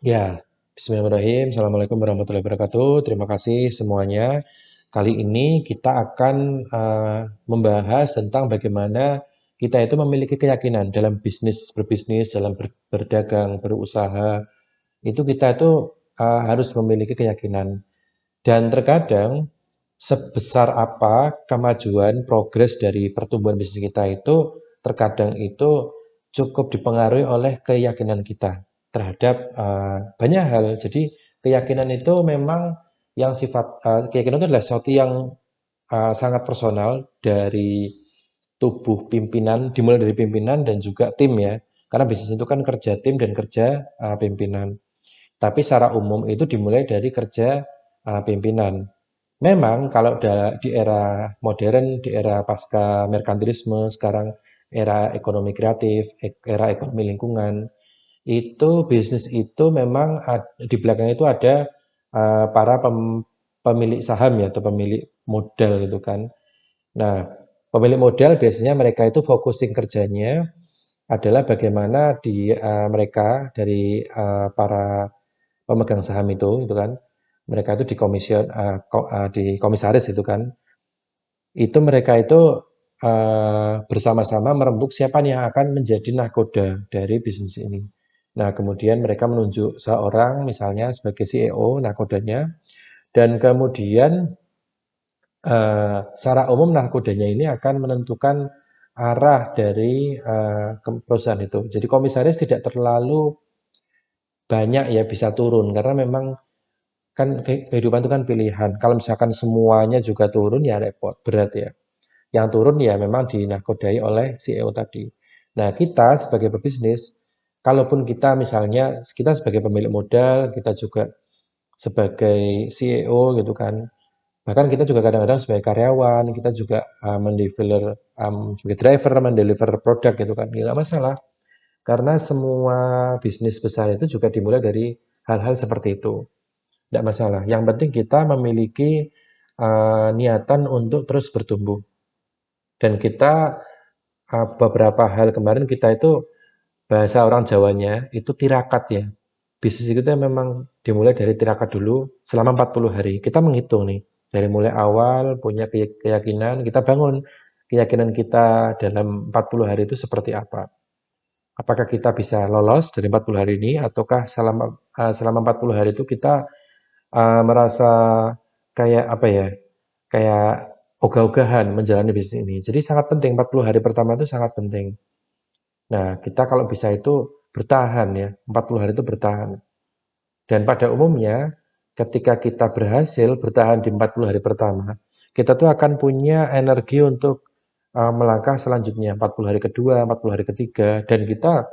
Ya, bismillahirrahmanirrahim. Assalamualaikum warahmatullahi wabarakatuh. Terima kasih semuanya. Kali ini kita akan membahas tentang bagaimana kita itu memiliki keyakinan dalam berbisnis, dalam berdagang, berusaha. Itu kita itu harus memiliki keyakinan. Dan terkadang sebesar apa kemajuan, progres dari pertumbuhan bisnis kita itu terkadang itu cukup dipengaruhi oleh keyakinan kita terhadap banyak hal. Jadi keyakinan itu memang keyakinan itu adalah sesuatu yang sangat personal dari tubuh pimpinan, dimulai dari pimpinan dan juga tim ya. Karena bisnis itu kan kerja tim dan kerja pimpinan. Tapi secara umum itu dimulai dari kerja pimpinan. Memang kalau di era modern, di era pasca merkantilisme, sekarang era ekonomi kreatif, era ekonomi lingkungan, itu bisnis itu memang di belakang itu ada para pemilik saham ya atau pemilik modal gitu kan. Nah, pemilik modal biasanya mereka itu focusing kerjanya adalah bagaimana mereka dari para pemegang saham itu kan mereka itu di komisaris itu kan itu mereka itu bersama-sama merembuk siapa nih yang akan menjadi nahkoda dari bisnis ini. Nah, kemudian mereka menunjuk seorang misalnya sebagai CEO nahkodanya dan kemudian secara umum nahkodanya ini akan menentukan arah dari perusahaan itu. Jadi komisaris tidak terlalu banyak ya bisa turun karena memang kan kehidupan itu kan pilihan. Kalau misalkan semuanya juga turun ya repot, berat ya. Yang turun ya memang dinakodai oleh CEO tadi. Nah, kita sebagai pebisnis, kalaupun kita misalnya kita sebagai pemilik modal, kita juga sebagai CEO gitu kan. Bahkan kita juga kadang-kadang sebagai karyawan, kita juga sebagai driver mendeliver produk gitu kan. Ya, nggak masalah. Karena semua bisnis besar itu juga dimulai dari hal-hal seperti itu. Tidak masalah. Yang penting kita memiliki niatan untuk terus bertumbuh. Dan kita beberapa hal kemarin kita itu bahasa orang Jawanya itu tirakat ya. Bisnis itu memang dimulai dari tirakat dulu selama 40 hari. Kita menghitung nih dari mulai awal punya keyakinan, kita bangun keyakinan kita dalam 40 hari itu seperti apa. Apakah kita bisa lolos dari 40 hari ini ataukah selama 40 hari itu kita merasa kayak apa ya, kayak ogah-ogahan menjalani bisnis ini. Jadi sangat penting, 40 hari pertama itu sangat penting. Nah, kita kalau bisa itu bertahan ya, 40 hari itu bertahan. Dan pada umumnya, ketika kita berhasil bertahan di 40 hari pertama, kita tuh akan punya energi untuk melangkah selanjutnya, 40 hari kedua, 40 hari ketiga, dan kita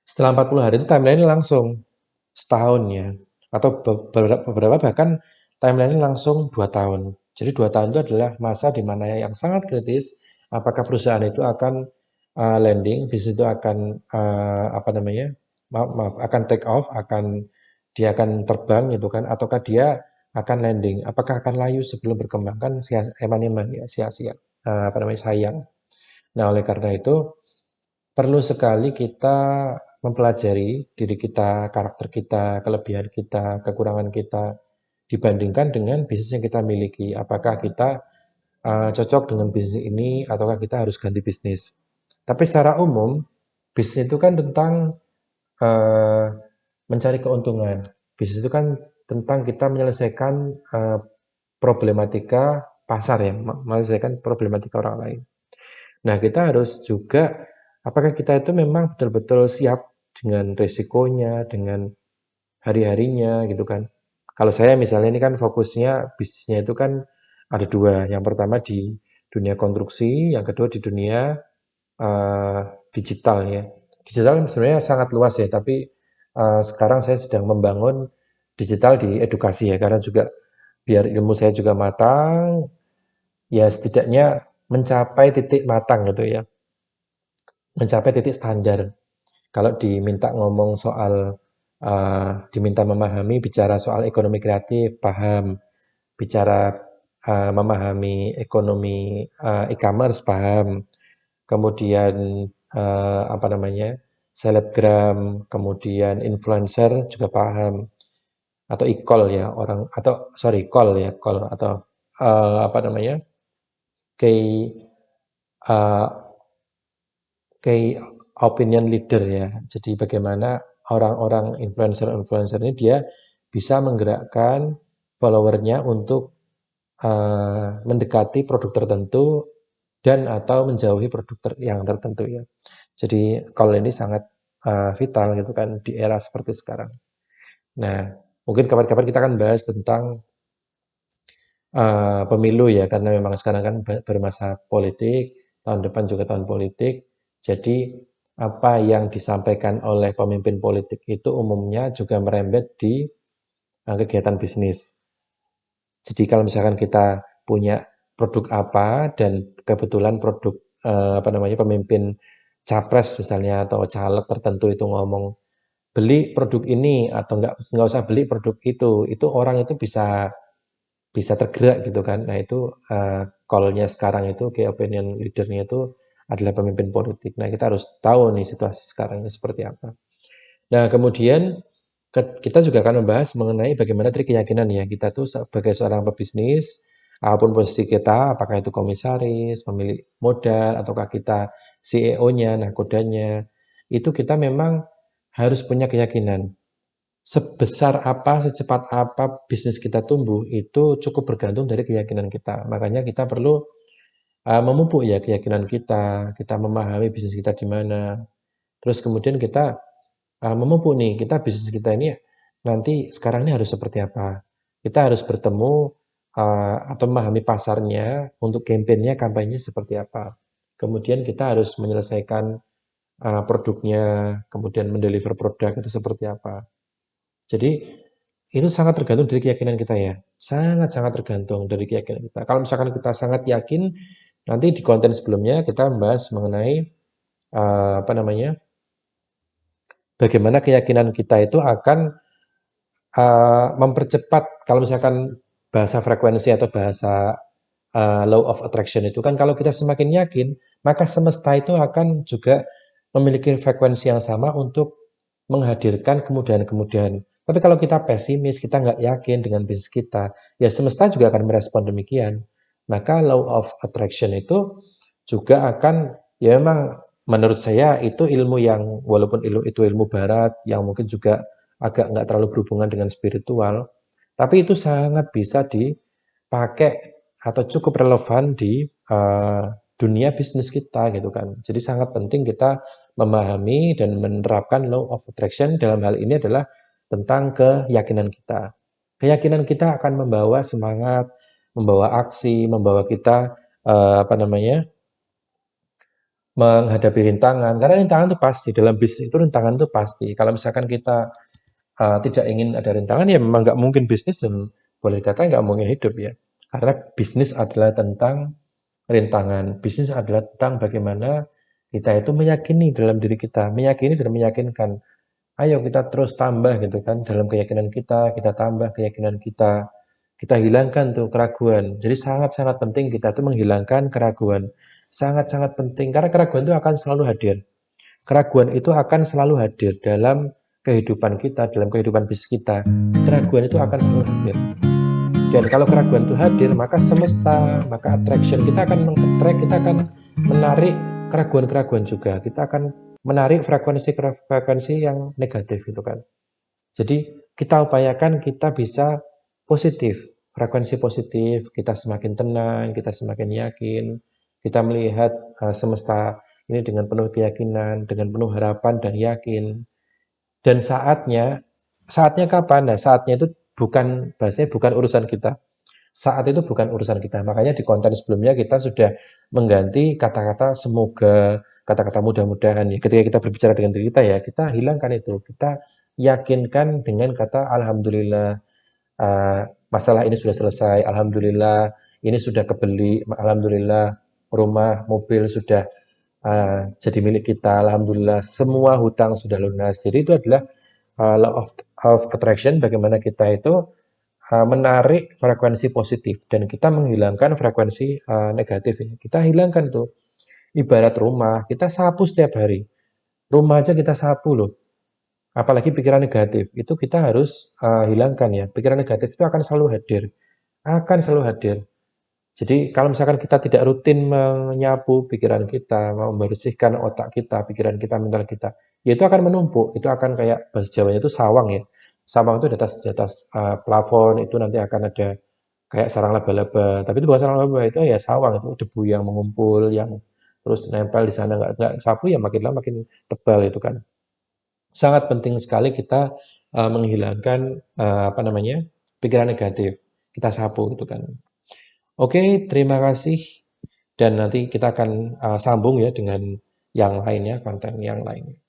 setelah 40 hari itu timeline langsung setahun ya, atau beberapa bahkan timeline langsung 2 tahun. Jadi 2 tahun itu adalah masa di mana yang sangat kritis, apakah perusahaan itu akan landing, bisnis itu akan apa namanya, maaf, akan take off, dia akan terbang gitu kan, ataukah dia akan landing, apakah akan layu sebelum berkembang kan eman-eman ya sia-sia, apa namanya sayang. Nah oleh karena itu perlu sekali kita mempelajari diri kita, karakter kita, kelebihan kita, kekurangan kita, dibandingkan dengan bisnis yang kita miliki. Apakah kita cocok dengan bisnis ini, ataukah kita harus ganti bisnis. Tapi secara umum, bisnis itu kan tentang uh, mencari keuntungan. Bisnis itu kan tentang kita menyelesaikan problematika pasar ya, menyelesaikan problematika orang lain. Nah, kita harus juga apakah kita itu memang betul-betul siap dengan resikonya, dengan hari-harinya gitu kan. Kalau saya misalnya ini kan fokusnya bisnisnya itu kan ada dua. Yang pertama di dunia konstruksi, yang kedua di dunia uh, digital ya. Digital sebenarnya sangat luas ya, tapi sekarang saya sedang membangun digital di edukasi ya, karena juga biar ilmu saya juga matang, ya setidaknya mencapai titik matang gitu ya, mencapai titik standar. Kalau diminta ngomong soal, diminta memahami bicara soal ekonomi kreatif, paham. Bicara memahami ekonomi e-commerce, paham. Kemudian apa namanya? selebgram, kemudian influencer juga paham, atau e-call ya orang, atau sorry call ya call, atau apa namanya, key eh, key opinion leader ya. Jadi bagaimana orang-orang influencer-influencer ini dia bisa menggerakkan followernya untuk mendekati produk tertentu dan atau menjauhi produk yang tertentu ya. Jadi call ini sangat vital gitu kan di era seperti sekarang. Nah, mungkin kapan-kapan kita akan bahas tentang pemilu ya, karena memang sekarang kan bermasa politik, tahun depan juga tahun politik. Jadi apa yang disampaikan oleh pemimpin politik itu umumnya juga merembet di kegiatan bisnis. Jadi kalau misalkan kita punya produk apa dan kebetulan produk apa namanya, pemimpin capres misalnya atau caleg tertentu itu ngomong beli produk ini atau nggak usah beli produk itu orang itu bisa bisa tergerak gitu kan. Nah itu call-nya sekarang itu key opinion leader-nya itu adalah pemimpin politik. Nah kita harus tahu nih situasi sekarang ini seperti apa. Nah kemudian kita juga akan membahas mengenai bagaimana tadi keyakinan ya, kita tuh sebagai seorang pebisnis, apapun posisi kita, apakah itu komisaris, pemilik modal, ataukah kita CEO-nya, nakodanya, itu kita memang harus punya keyakinan. Sebesar apa, secepat apa bisnis kita tumbuh, itu cukup bergantung dari keyakinan kita. Makanya kita perlu memupuk ya keyakinan kita memahami bisnis kita di mana. Terus kemudian kita memupuk nih, kita bisnis kita ini nanti sekarang ini harus seperti apa. Kita harus bertemu atau memahami pasarnya untuk kampanyenya, kampanye seperti apa. Kemudian kita harus menyelesaikan produknya, kemudian mendeliver produk itu seperti apa. Jadi itu sangat tergantung dari keyakinan kita ya. Sangat-sangat tergantung dari keyakinan kita. Kalau misalkan kita sangat yakin, nanti di konten sebelumnya kita membahas mengenai apa namanya, bagaimana keyakinan kita itu akan mempercepat, kalau misalkan bahasa frekuensi atau bahasa law of attraction itu kan, kalau kita semakin yakin, maka semesta itu akan juga memiliki frekuensi yang sama untuk menghadirkan kemudahan-kemudahan. Tapi kalau kita pesimis, kita nggak yakin dengan bisnis kita, ya semesta juga akan merespon demikian. Maka law of attraction itu juga akan, ya memang menurut saya itu ilmu yang, walaupun itu ilmu barat, yang mungkin juga agak nggak terlalu berhubungan dengan spiritual, tapi itu sangat bisa dipakai atau cukup relevan di dunia bisnis kita gitu kan. Jadi sangat penting kita memahami dan menerapkan law of attraction. Dalam hal ini adalah tentang keyakinan kita. Keyakinan kita akan membawa semangat, membawa aksi, membawa kita apa namanya, menghadapi rintangan. Karena rintangan itu pasti dalam bisnis itu, rintangan itu pasti. Kalau misalkan kita tidak ingin ada rintangan, ya memang nggak mungkin bisnis, dan boleh dikatakan nggak mungkin hidup ya. Karena bisnis adalah tentang rintangan. Bisnis adalah tentang bagaimana kita itu meyakini dalam diri kita, meyakini dan meyakinkan. Ayo kita terus tambah gitu kan dalam keyakinan kita tambah keyakinan kita hilangkan tuh keraguan. Jadi sangat-sangat penting kita tuh menghilangkan keraguan. Sangat-sangat penting karena keraguan itu akan selalu hadir. Keraguan itu akan selalu hadir dalam kehidupan kita, dalam kehidupan bisnis kita. Keraguan itu akan selalu hadir. Dan kalau keraguan itu hadir, maka semesta, maka attraction kita akan meng-attract, kita akan menarik keraguan-keraguan juga. Kita akan menarik frekuensi-frekuensi yang negatif gitu kan. Jadi kita upayakan kita bisa positif, frekuensi positif, kita semakin tenang, kita semakin yakin, kita melihat semesta ini dengan penuh keyakinan, dengan penuh harapan dan yakin. Dan saatnya kapan? Nah, saatnya itu bukan, bahasanya bukan urusan kita. Saat itu bukan urusan kita. Makanya di konten sebelumnya kita sudah mengganti kata-kata semoga, kata-kata mudah-mudahan. Ya, ketika kita berbicara dengan diri kita ya, kita hilangkan itu. Kita yakinkan dengan kata alhamdulillah, masalah ini sudah selesai, alhamdulillah ini sudah kebeli, alhamdulillah rumah, mobil sudah jadi milik kita, alhamdulillah semua hutang sudah lunas. Jadi itu adalah law of attraction, bagaimana kita itu menarik frekuensi positif dan kita menghilangkan frekuensi negatif. Kita hilangkan tuh. Ibarat rumah, kita sapu setiap hari. Rumah aja kita sapu loh, apalagi pikiran negatif, itu kita harus hilangkan ya. Pikiran negatif itu akan selalu hadir, akan selalu hadir. Jadi kalau misalkan kita tidak rutin menyapu pikiran kita, membersihkan otak kita, pikiran kita, mental kita, ya itu akan menumpuk, itu akan kayak bahasa Jawanya itu sawang ya. Sawang itu di atas plafon itu nanti akan ada kayak sarang laba-laba, tapi itu bukan sarang laba, itu ya sawang, itu debu yang mengumpul, yang terus nempel di sana, nggak sapu ya makin lama makin tebal itu kan. Sangat penting sekali kita menghilangkan apa namanya pikiran negatif, kita sapu gitu kan. Oke, terima kasih. Dan nanti kita akan sambung ya dengan yang lainnya, konten yang lainnya.